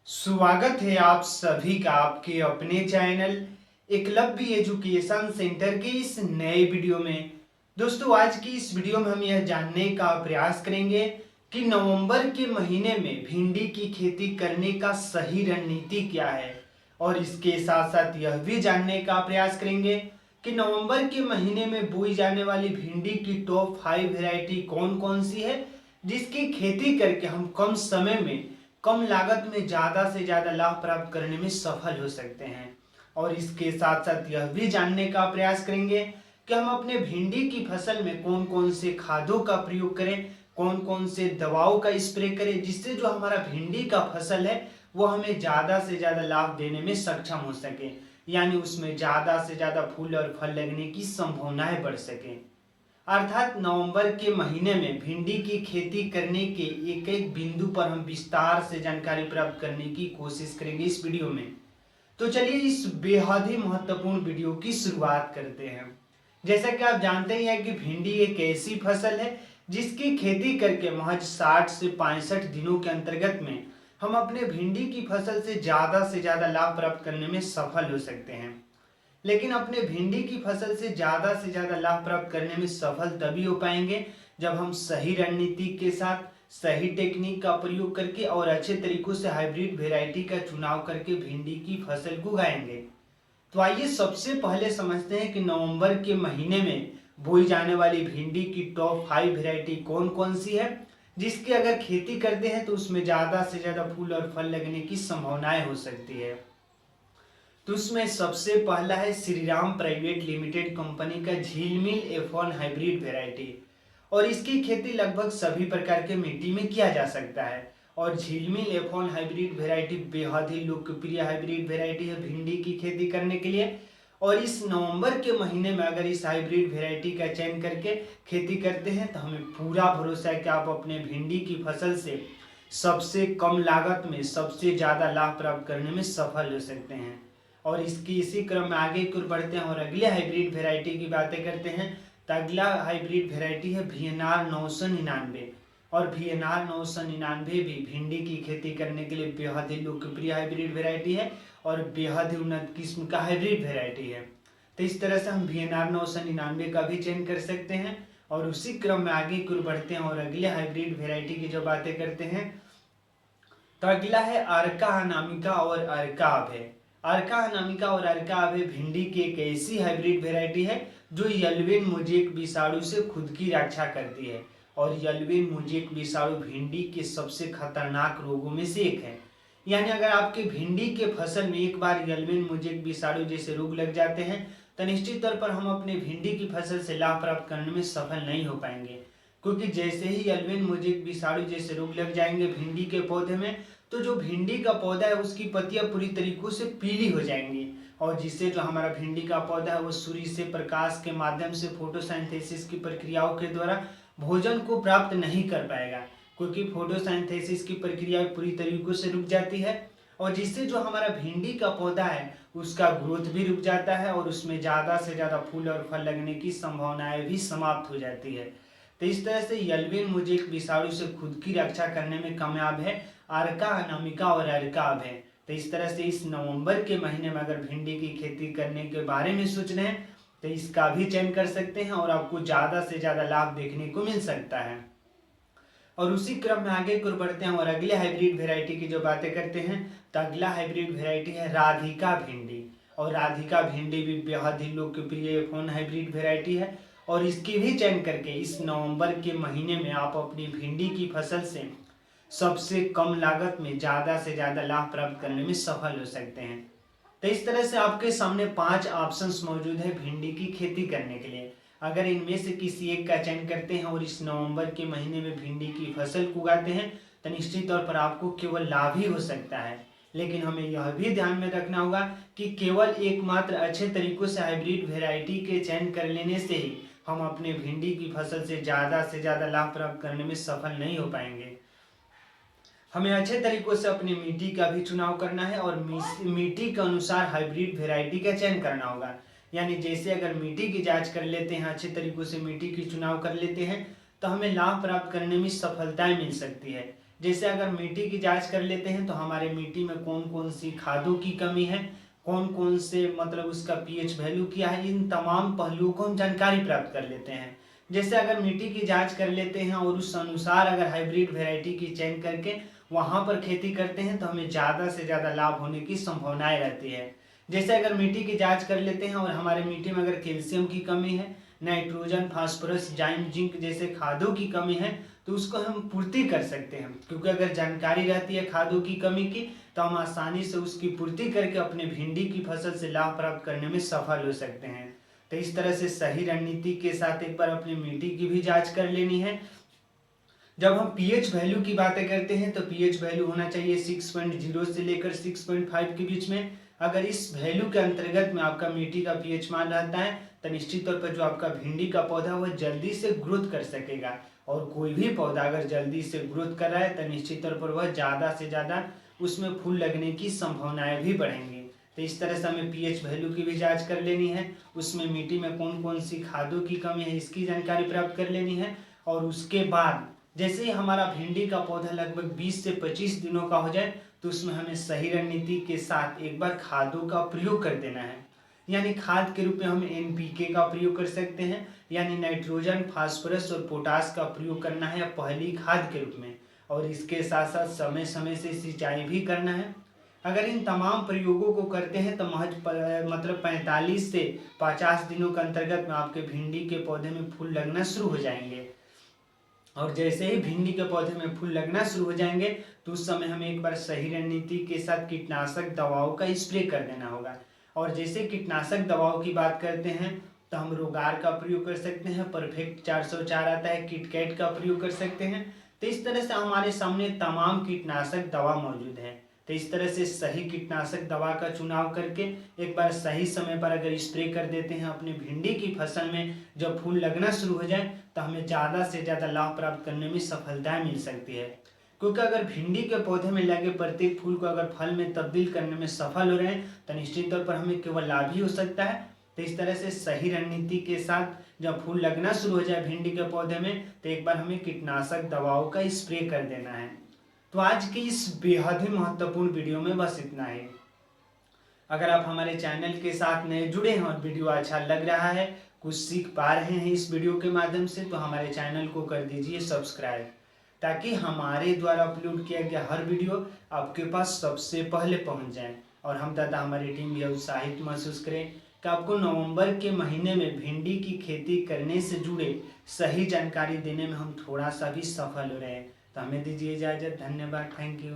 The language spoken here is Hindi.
स्वागत है आप सभी का आपके अपने चैनल एकलव्य एजुकेशन सेंटर के इस नए वीडियो में। दोस्तों, आज की इस वीडियो में हम यह जानने का प्रयास करेंगे कि नवंबर के महीने में भिंडी की खेती करने का सही रणनीति क्या है, और इसके साथ साथ यह भी जानने का प्रयास करेंगे कि नवंबर के महीने में बोई जाने वाली भिंडी की टॉप 5 वैरायटी कौन कौन सी है, जिसकी खेती करके हम कम समय में कम लागत में ज़्यादा से ज़्यादा लाभ प्राप्त करने में सफल हो सकते हैं। और इसके साथ साथ यह भी जानने का प्रयास करेंगे कि हम अपने भिंडी की फसल में कौन कौन से खादों का प्रयोग करें, कौन कौन से दवाओं का स्प्रे करें, जिससे जो हमारा भिंडी का फसल है वो हमें ज़्यादा से ज़्यादा लाभ देने में सक्षम हो सके, यानी उसमें ज़्यादा से ज़्यादा फूल और फल लगने की संभावनाएं बढ़ सके। अर्थात नवंबर के महीने में भिंडी की खेती करने के एक एक बिंदु पर हम विस्तार से जानकारी प्राप्त करने की कोशिश करेंगे इस वीडियो में। तो चलिए इस बेहद ही महत्वपूर्ण वीडियो की शुरुआत करते हैं। जैसा कि आप जानते ही हैं कि भिंडी एक ऐसी फसल है जिसकी खेती करके महज 60 से 65 दिनों के अंतर्गत में हम अपने भिंडी की फसल से ज्यादा लाभ प्राप्त करने में सफल हो सकते हैं। लेकिन अपने भिंडी की फसल से ज्यादा लाभ प्राप्त करने में सफल तभी हो पाएंगे जब हम सही रणनीति के साथ सही टेक्निक का प्रयोग करके और अच्छे तरीकों से हाइब्रिड वेराइटी का चुनाव करके भिंडी की फसल को उगाएंगे। तो आइए सबसे पहले समझते हैं कि नवंबर के महीने में बोई जाने वाली भिंडी की टॉप 5 वेराइटी कौन कौन सी है, जिसकी अगर खेती करते हैं तो उसमें ज्यादा से ज्यादा फूल और फल लगने की संभावनाएं हो सकती है। तो उसमें सबसे पहला है श्रीराम प्राइवेट लिमिटेड कंपनी का झीलमिल F1 हाइब्रिड वेराइटी। और इसकी खेती लगभग सभी प्रकार के मिट्टी में किया जा सकता है। और झीलमिल F1 हाइब्रिड वेराइटी बेहद ही लोकप्रिय हाइब्रिड वेराइटी है भिंडी की खेती करने के लिए। और इस नवंबर के महीने में अगर इस हाइब्रिड वेराइटी का चयन करके खेती करते हैं तो हमें पूरा भरोसा है कि आप अपने भिंडी की फसल से सबसे कम लागत में सबसे ज़्यादा लाभ प्राप्त करने में सफल हो सकते हैं। और इसकी इसी क्रम में आगे की ओर बढ़ते हैं और अगले हाइब्रिड वेराइटी की बातें करते हैं। तो अगला हाइब्रिड वेराइटी है VNR 999। और VNR 999 भी भिंडी की खेती करने के लिए बेहद ही लोकप्रिय हाइब्रिड वेराइटी है और बेहद ही उन्नत किस्म का हाइब्रिड वेराइटी है। तो इस तरह से हम VNR 999 का भी चयन कर सकते हैं। और उसी क्रम में आगे की ओर बढ़ते हैं और अगले हाइब्रिड वेराइटी की जो बातें करते हैं। तो अगला है अर्का अनामिका और अर्का अभय। अर्का अनामिका और अर्का अभय भिंडी की एक ऐसी हाइब्रिड वेराइटी है जो यल्वेन मोजेक विषाणु से खुद की रक्षा करती है। और यल्वेन मोजेक विषाणु भिंडी के सबसे खतरनाक रोगों में से एक है। यानी अगर आपके भिंडी के फसल में एक बार यल्वेन मोजेक विषाणु जैसे रोग लग जाते हैं तो निश्चित तौर पर हम अपने भिंडी की फसल से लाभ प्राप्त करने में सफल नहीं हो पाएंगे। क्योंकि जैसे ही यल्वेन मोजेक विषाणु जैसे रोग लग जाएंगे भिंडी के पौधे में, तो जो भिंडी का पौधा है उसकी पत्तियां पूरी तरीकों से पीली हो जाएंगी। और जिससे जो हमारा भिंडी का पौधा है वो सूर्य से प्रकाश के माध्यम से फोटोसिंथेसिस की प्रक्रियाओं के द्वारा भोजन को प्राप्त नहीं कर पाएगा, क्योंकि फोटोसिंथेसिस की प्रक्रिया पूरी तरीकों से रुक जाती है। और जिससे जो हमारा भिंडी का पौधा है उसका ग्रोथ भी रुक जाता है और उसमें ज़्यादा से ज़्यादा फूल और फल लगने की संभावनाएं भी समाप्त हो जाती है। तो इस तरह से यल्वेन मोजेक विषाणु से खुद की रक्षा करने में कामयाब है अर्का अनामिका और अर्का अभय। तो इस तरह से इस नवंबर के महीने में अगर भिंडी की खेती करने के बारे में सोच रहे हैं तो इसका भी चयन कर सकते हैं और आपको ज़्यादा से ज़्यादा लाभ देखने को मिल सकता है। और उसी क्रम में आगे की ओर बढ़ते हैं और अगले हाइब्रिड वेराइटी की जो बातें करते हैं। तो अगला हाइब्रिड वेराइटी है राधिका भिंडी। और राधिका भिंडी भी बेहद ही लोकप्रिय F1 हाइब्रिड वेराइटी है। और इसकी भी चयन करके इस नवंबर के महीने में आप अपनी भिंडी की फसल से सबसे कम लागत में ज़्यादा से ज़्यादा लाभ प्राप्त करने में सफल हो सकते हैं। तो इस तरह से आपके सामने 5 ऑप्शंस मौजूद है भिंडी की खेती करने के लिए। अगर इनमें से किसी एक का चयन करते हैं और इस नवंबर के महीने में भिंडी की फसल को उगाते हैं तो निश्चित तौर पर आपको केवल लाभ ही हो सकता है। लेकिन हमें यह भी ध्यान में रखना होगा कि केवल एकमात्र अच्छे तरीकों से हाइब्रिड वेराइटी के चयन कर लेने से ही हम अपने भिंडी की फसल से ज़्यादा लाभ प्राप्त करने में सफल नहीं हो पाएंगे। हमें अच्छे तरीकों से अपनी मिट्टी का भी चुनाव करना है और मिट्टी के अनुसार हाइब्रिड वेराइटी का चयन करना होगा। यानी जैसे अगर मिट्टी की जांच कर लेते हैं, अच्छे तरीकों से मिट्टी की चुनाव कर लेते हैं तो हमें लाभ प्राप्त करने में सफलताएं मिल सकती है। जैसे अगर मिट्टी की जांच कर लेते हैं तो हमारे मिट्टी में कौन कौन सी खादों की कमी है, कौन कौन से मतलब उसका पीएच वैल्यू क्या है, इन तमाम पहलुओं को हम जानकारी प्राप्त कर लेते हैं। जैसे अगर मिट्टी की जांच कर लेते हैं और उस अनुसार अगर हाइब्रिड वेराइटी की चयन करके वहां पर खेती करते हैं तो हमें ज़्यादा से ज़्यादा लाभ होने की संभावनाएं रहती है। जैसे अगर मिट्टी की जांच कर लेते हैं और हमारे मिट्टी में अगर कैल्शियम की कमी है, नाइट्रोजन, फास्फोरस, जाइम, जिंक जैसे खादों की कमी है तो उसको हम पूर्ति कर सकते हैं, क्योंकि अगर जानकारी रहती है खादों की कमी की तो हम आसानी से उसकी पूर्ति करके अपने भिंडी की फसल से लाभ प्राप्त करने में सफल हो सकते हैं। तो इस तरह से सही रणनीति के साथ एक बार अपनी मिट्टी की भी जांच कर लेनी है। जब हम पीएच वैल्यू की बातें करते हैं तो पीएच वैल्यू होना चाहिए 6.0 से लेकर 6.5 के बीच में। अगर इस वैल्यू के अंतर्गत में आपका मिट्टी का पीएच मान रहता है तो निश्चित तौर पर जो आपका भिंडी का पौधा वह जल्दी से ग्रोथ कर सकेगा। और कोई भी पौधा अगर जल्दी से ग्रोथ कर रहा है तो निश्चित तौर पर वह ज़्यादा से ज़्यादा उसमें फूल लगने की संभावनाएं भी बढ़ेंगी। तो इस तरह से हमें पीएच वैल्यू की भी जांच कर लेनी है, उसमें मिट्टी में कौन कौन सी खादों की कमी है इसकी जानकारी प्राप्त कर लेनी है। और उसके बाद जैसे ही हमारा भिंडी का पौधा लगभग 20 से 25 दिनों का हो जाए तो उसमें हमें सही रणनीति के साथ एक बार खादों का प्रयोग कर देना है। यानी खाद के रूप में हम एनपीके का प्रयोग कर सकते हैं, यानी नाइट्रोजन, फास्फोरस और पोटास का प्रयोग करना है पहली खाद के रूप में। और इसके साथ साथ समय समय से सिंचाई भी करना है। अगर इन तमाम प्रयोगों को करते हैं तो महज मतलब 45 से 50 दिनों के अंतर्गत में आपके भिंडी के पौधे में फूल लगना शुरू हो जाएंगे। और जैसे ही भिंडी के पौधे में फूल लगना शुरू हो जाएंगे तो उस समय हमें एक बार सही रणनीति के साथ कीटनाशक दवाओं का स्प्रे कर देना होगा। और जैसे कीटनाशक दवाओं की बात करते हैं तो हम रोगार का प्रयोग कर सकते हैं, परफेक्ट 404 आता है, किटकैट का प्रयोग कर सकते हैं। तो इस तरह से हमारे सामने तमाम कीटनाशक दवा मौजूद है। तो इस तरह से सही कीटनाशक दवा का चुनाव करके एक बार सही समय पर अगर स्प्रे कर देते हैं अपनी भिंडी की फसल में, जब फूल लगना शुरू हो जाए तो हमें ज़्यादा से ज़्यादा लाभ प्राप्त करने में सफलता मिल सकती है। क्योंकि अगर भिंडी के पौधे में लगे प्रत्येक फूल को अगर फल में तब्दील करने में सफल हो रहे हैं तो निश्चित तौर पर हमें केवल लाभ ही हो सकता है। तो इस तरह से सही रणनीति के साथ जब फूल लगना शुरू हो जाए भिंडी के पौधे में तो एक बार हमें कीटनाशक दवाओं का स्प्रे कर देना है। तो आज की इस बेहद ही महत्वपूर्ण वीडियो में बस इतना ही। अगर आप हमारे चैनल के साथ नए जुड़े हैं और वीडियो अच्छा लग रहा है, कुछ सीख पा रहे हैं इस वीडियो के माध्यम से, तो हमारे चैनल को कर दीजिए सब्सक्राइब, ताकि हमारे द्वारा अपलोड किया गया हर वीडियो आपके पास सबसे पहले पहुंच जाए। और हम तथा हमारी टीम यह उत्साहित महसूस करें कि आपको नवंबर के महीने में भिंडी की खेती करने से जुड़े सही जानकारी देने में हम थोड़ा सा भी सफल हो रहे हैं। तो हमें दीजिए इजाज़त। धन्यवाद। Thank you.